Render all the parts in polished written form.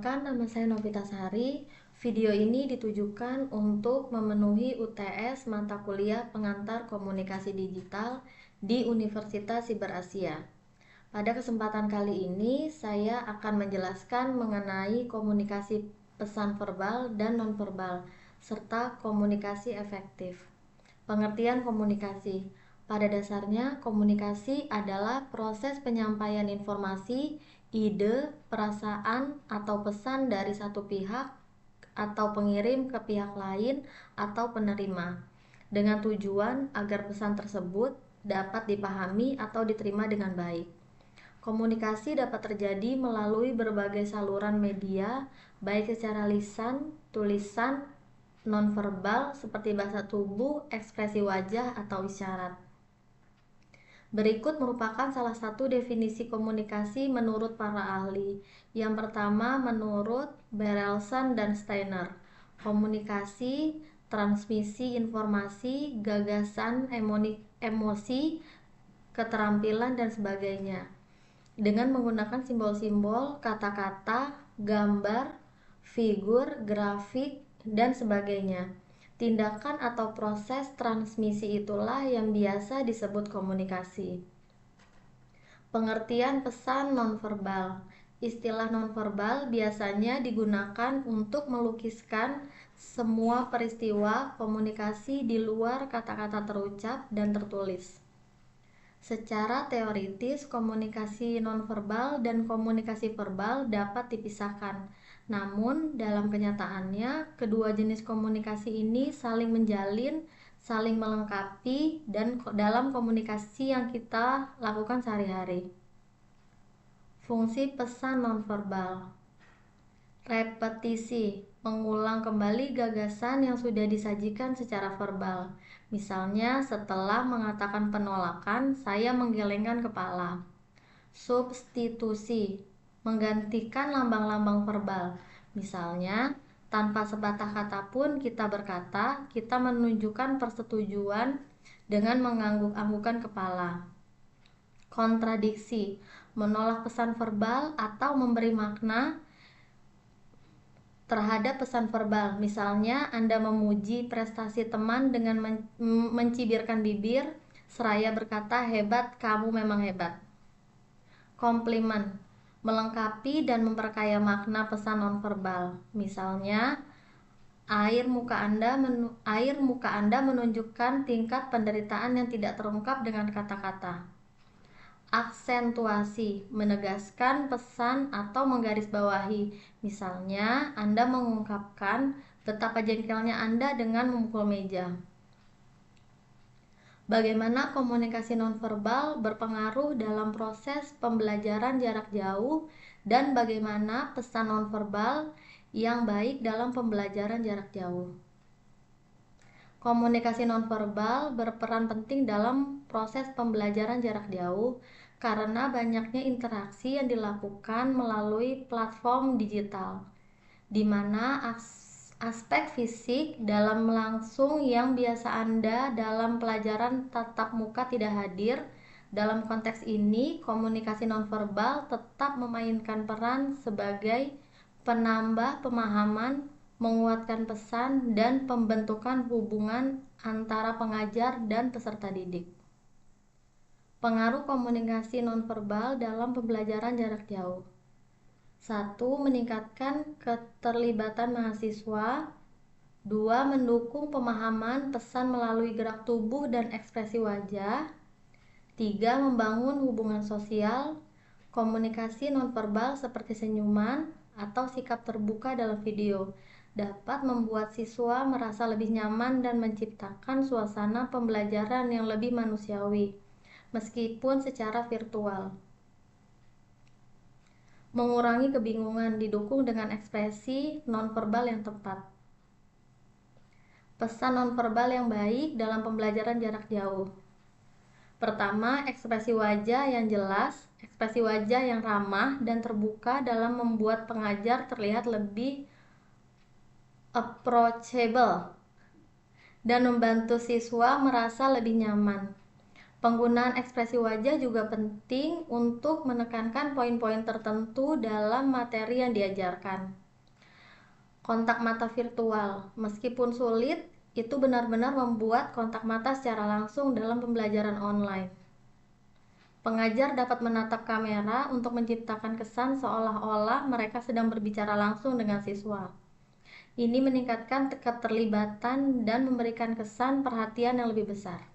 Perkenalkan, nama saya Novitasari. Video ini ditujukan untuk memenuhi UTS mata kuliah pengantar komunikasi digital di Universitas Siber Asia. Pada kesempatan kali ini, saya akan menjelaskan mengenai komunikasi pesan verbal dan nonverbal, serta komunikasi efektif. Pengertian komunikasi. Pada dasarnya, komunikasi adalah proses penyampaian informasi, ide, perasaan, atau pesan dari satu pihak atau pengirim ke pihak lain atau penerima, dengan tujuan agar pesan tersebut dapat dipahami atau diterima dengan baik. Komunikasi dapat terjadi melalui berbagai saluran media, baik secara lisan, tulisan, nonverbal seperti bahasa tubuh, ekspresi wajah, atau isyarat. Berikut merupakan salah satu definisi komunikasi menurut para ahli. Yang pertama, menurut Berelson dan Steiner, komunikasi, transmisi informasi, gagasan, emosi, keterampilan, dan sebagainya, dengan menggunakan simbol-simbol, kata-kata, gambar, figur, grafik, dan sebagainya. Tindakan atau proses transmisi itulah yang biasa disebut komunikasi. Pengertian pesan nonverbal. Istilah nonverbal biasanya digunakan untuk melukiskan semua peristiwa komunikasi di luar kata-kata terucap dan tertulis. Secara teoritis, komunikasi nonverbal dan komunikasi verbal dapat dipisahkan. Namun, dalam kenyataannya, kedua jenis komunikasi ini saling menjalin, saling melengkapi, dan dalam komunikasi yang kita lakukan sehari-hari. Fungsi pesan nonverbal. Repetisi, mengulang kembali gagasan yang sudah disajikan secara verbal. Misalnya, setelah mengatakan penolakan, saya menggelengkan kepala. Substitusi, menggantikan lambang-lambang verbal. Misalnya, tanpa sepatah kata pun kita berkata, kita menunjukkan persetujuan dengan mengangguk-anggukan kepala. Kontradiksi, menolak pesan verbal atau memberi makna terhadap pesan verbal. Misalnya, Anda memuji prestasi teman dengan mencibirkan bibir, seraya berkata, hebat, kamu memang hebat. Komplimen, melengkapi dan memperkaya makna pesan nonverbal. Misalnya, air muka Anda menunjukkan tingkat penderitaan yang tidak terungkap dengan kata-kata. Aksentuasi, menegaskan pesan atau menggarisbawahi. Misalnya, Anda mengungkapkan betapa jengkelnya Anda dengan memukul meja. Bagaimana komunikasi nonverbal berpengaruh dalam proses pembelajaran jarak jauh dan bagaimana pesan nonverbal yang baik dalam pembelajaran jarak jauh. Komunikasi nonverbal berperan penting dalam proses pembelajaran jarak jauh karena banyaknya interaksi yang dilakukan melalui platform digital, di mana aspek fisik dalam langsung yang biasa Anda dalam pelajaran tatap muka tidak hadir. Dalam konteks ini, komunikasi nonverbal tetap memainkan peran sebagai penambah pemahaman, menguatkan pesan, dan pembentukan hubungan antara pengajar dan peserta didik. Pengaruh komunikasi nonverbal dalam pembelajaran jarak jauh. 1. Meningkatkan keterlibatan mahasiswa. 2. Mendukung pemahaman pesan melalui gerak tubuh dan ekspresi wajah. 3. Membangun hubungan sosial. Komunikasi nonverbal seperti senyuman atau sikap terbuka dalam video dapat membuat siswa merasa lebih nyaman dan menciptakan suasana pembelajaran yang lebih manusiawi, meskipun secara virtual. Mengurangi kebingungan didukung dengan ekspresi nonverbal yang tepat. Pesan nonverbal yang baik dalam pembelajaran jarak jauh. Pertama, ekspresi wajah yang jelas, ekspresi wajah yang ramah dan terbuka dalam membuat pengajar terlihat lebih approachable dan membantu siswa merasa lebih nyaman. Penggunaan ekspresi wajah juga penting untuk menekankan poin-poin tertentu dalam materi yang diajarkan. Kontak mata virtual, meskipun sulit, itu benar-benar membuat kontak mata secara langsung dalam pembelajaran online. Pengajar dapat menatap kamera untuk menciptakan kesan seolah-olah mereka sedang berbicara langsung dengan siswa. Ini meningkatkan keterlibatan dan memberikan kesan perhatian yang lebih besar.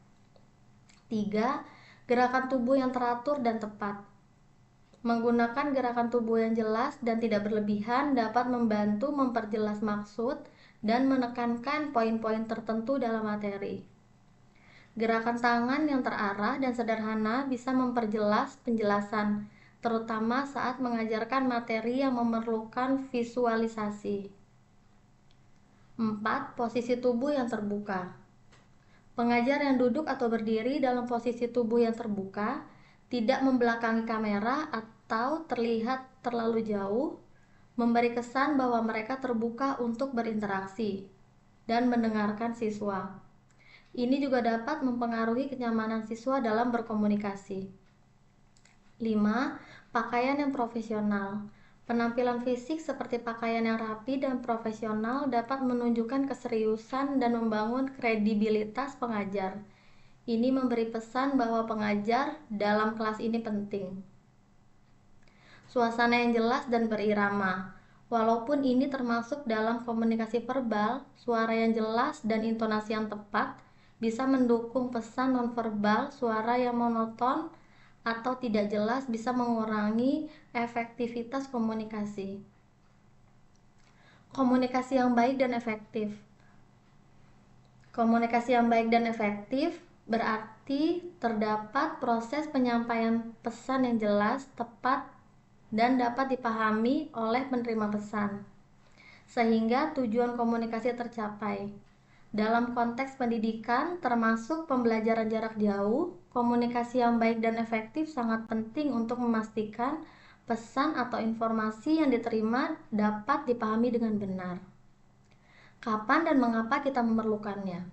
3. Gerakan tubuh yang teratur dan tepat. Menggunakan gerakan tubuh yang jelas dan tidak berlebihan dapat membantu memperjelas maksud dan menekankan poin-poin tertentu dalam materi. Gerakan tangan yang terarah dan sederhana bisa memperjelas penjelasan, terutama saat mengajarkan materi yang memerlukan visualisasi. 4. Posisi tubuh yang terbuka. Pengajar yang duduk atau berdiri dalam posisi tubuh yang terbuka, tidak membelakangi kamera atau terlihat terlalu jauh, memberi kesan bahwa mereka terbuka untuk berinteraksi dan mendengarkan siswa. Ini juga dapat mempengaruhi kenyamanan siswa dalam berkomunikasi. 5. Pakaian yang profesional. Penampilan fisik seperti pakaian yang rapi dan profesional dapat menunjukkan keseriusan dan membangun kredibilitas pengajar. Ini memberi pesan bahwa pengajar dalam kelas ini penting. Suasana yang jelas dan berirama. Walaupun ini termasuk dalam komunikasi verbal, suara yang jelas dan intonasi yang tepat bisa mendukung pesan nonverbal. Suara yang monoton atau tidak jelas bisa mengurangi efektivitas komunikasi. Komunikasi yang baik dan efektif. Komunikasi yang baik dan efektif berarti terdapat proses penyampaian pesan yang jelas, tepat, dan dapat dipahami oleh penerima pesan, sehingga tujuan komunikasi tercapai. Dalam konteks pendidikan, termasuk pembelajaran jarak jauh, komunikasi yang baik dan efektif sangat penting untuk memastikan pesan atau informasi yang diterima dapat dipahami dengan benar. Kapan dan mengapa kita memerlukannya?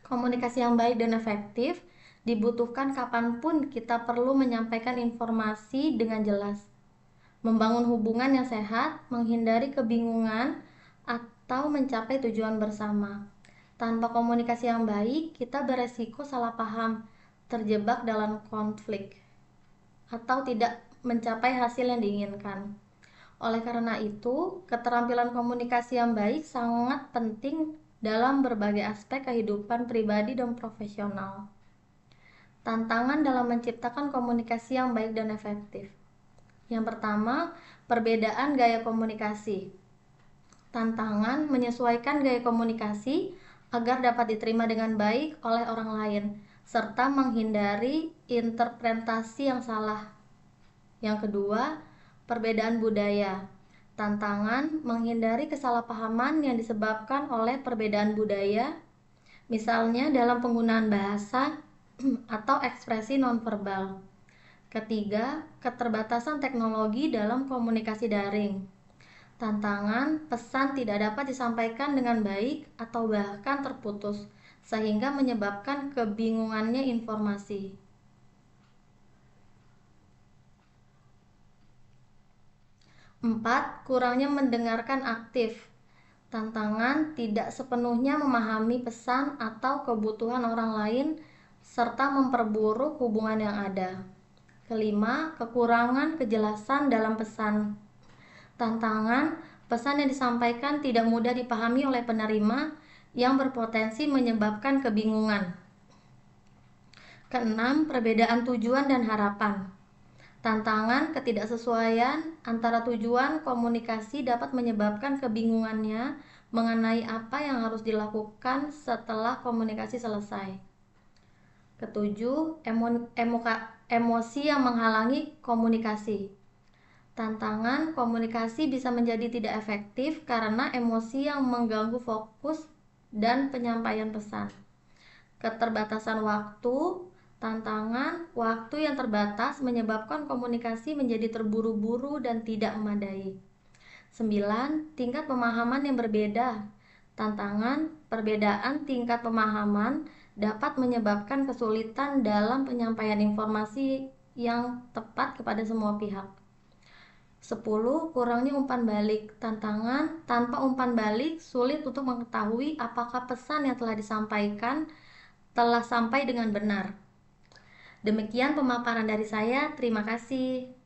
Komunikasi yang baik dan efektif dibutuhkan kapanpun kita perlu menyampaikan informasi dengan jelas, membangun hubungan yang sehat, menghindari kebingungan, atau mencapai tujuan bersama. Tanpa komunikasi yang baik, kita beresiko salah paham, terjebak dalam konflik, atau tidak mencapai hasil yang diinginkan. Oleh karena itu, keterampilan komunikasi yang baik sangat penting dalam berbagai aspek kehidupan pribadi dan profesional. Tantangan dalam menciptakan komunikasi yang baik dan efektif. Yang pertama, perbedaan gaya komunikasi. Tantangan menyesuaikan gaya komunikasi agar dapat diterima dengan baik oleh orang lain, serta menghindari interpretasi yang salah. Yang kedua, perbedaan budaya. Tantangan menghindari kesalahpahaman yang disebabkan oleh perbedaan budaya, misalnya dalam penggunaan bahasa atau ekspresi nonverbal. Ketiga, keterbatasan teknologi dalam komunikasi daring. Tantangan, pesan tidak dapat disampaikan dengan baik atau bahkan terputus, sehingga menyebabkan kebingungannya informasi. 4. Kurangnya mendengarkan aktif. Tantangan, tidak sepenuhnya memahami pesan atau kebutuhan orang lain, serta memperburuk hubungan yang ada. Kelima, kekurangan kejelasan dalam pesan. Tantangan, pesan yang disampaikan tidak mudah dipahami oleh penerima yang berpotensi menyebabkan kebingungan. Keenam, perbedaan tujuan dan harapan. Tantangan, ketidaksesuaian antara tujuan komunikasi dapat menyebabkan kebingungannya mengenai apa yang harus dilakukan setelah komunikasi selesai. Ketujuh, emosi yang menghalangi komunikasi. Tantangan, komunikasi bisa menjadi tidak efektif karena emosi yang mengganggu fokus dan penyampaian pesan. Keterbatasan waktu. Tantangan, waktu yang terbatas menyebabkan komunikasi menjadi terburu-buru dan tidak memadai. 9. Tingkat pemahaman yang berbeda. Tantangan, perbedaan tingkat pemahaman dapat menyebabkan kesulitan dalam penyampaian informasi yang tepat kepada semua pihak. 10. Kurangnya umpan balik. Tantangan, tanpa umpan balik sulit untuk mengetahui apakah pesan yang telah disampaikan telah sampai dengan benar. Demikian pemaparan dari saya, terima kasih.